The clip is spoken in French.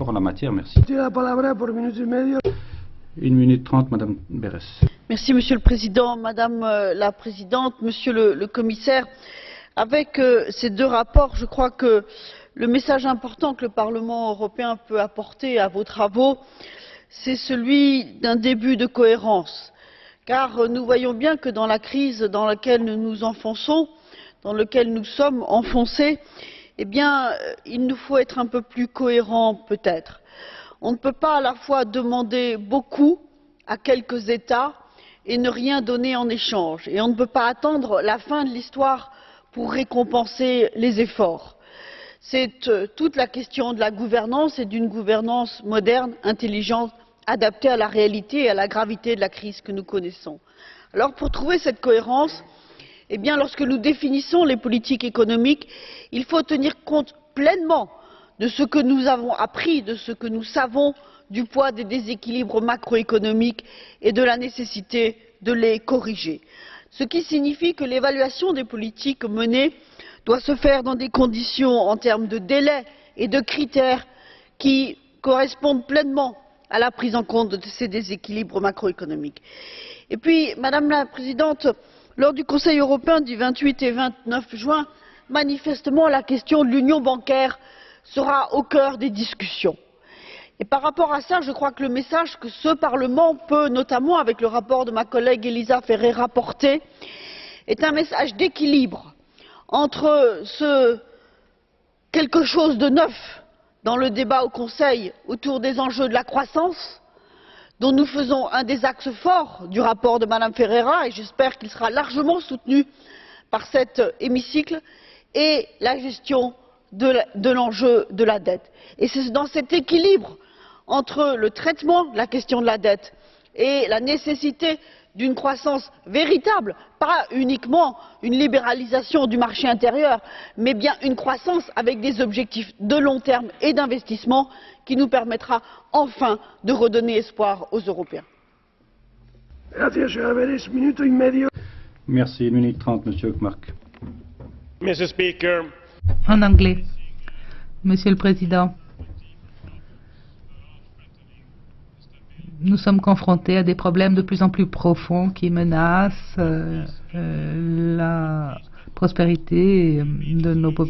fort en la matière. Merci. Une minute 30, Madame Berès. Merci, Monsieur le Président, Madame la Présidente, Monsieur le Commissaire. Avec ces deux rapports, je crois que le message important que le Parlement européen peut apporter à vos travaux, c'est celui d'un début de cohérence. Car nous voyons bien que dans la crise dans laquelle nous nous enfonçons, dans laquelle nous sommes enfoncés, eh bien, il nous faut être un peu plus cohérents peut-être. On ne peut pas à la fois demander beaucoup à quelques États et ne rien donner en échange. Et on ne peut pas attendre la fin de l'histoire pour récompenser les efforts. C'est toute la question de la gouvernance et d'une gouvernance moderne, intelligente, adaptée à la réalité et à la gravité de la crise que nous connaissons. Alors pour trouver cette cohérence, eh bien, lorsque nous définissons les politiques économiques, il faut tenir compte pleinement de ce que nous avons appris, de ce que nous savons du poids des déséquilibres macroéconomiques et de la nécessité de les corriger. Ce qui signifie que l'évaluation des politiques menées doit se faire dans des conditions en termes de délai et de critères qui correspondent pleinement à la prise en compte de ces déséquilibres macroéconomiques. Et puis, Madame la Présidente, lors du Conseil européen du 28 et 29 juin, manifestement la question de l'union bancaire sera au cœur des discussions. Et par rapport à ça, je crois que le message que ce Parlement peut, notamment avec le rapport de ma collègue Elisa Ferreira, porter, est un message d'équilibre entre quelque chose de neuf dans le débat au Conseil autour des enjeux de la croissance, dont nous faisons un des axes forts du rapport de Mme Ferreira, et j'espère qu'il sera largement soutenu par cet hémicycle, et la gestion de l'enjeu de la dette. Et c'est dans cet équilibre entre le traitement de la question de la dette et la nécessité d'une croissance véritable, pas uniquement une libéralisation du marché intérieur, mais bien une croissance avec des objectifs de long terme et d'investissement qui nous permettra enfin de redonner espoir aux Européens. Merci, une minute 30, Monsieur Hökmark. Mr. Speaker. En anglais. Monsieur le Président, nous sommes confrontés à des problèmes de plus en plus profonds qui menacent la prospérité de nos populations.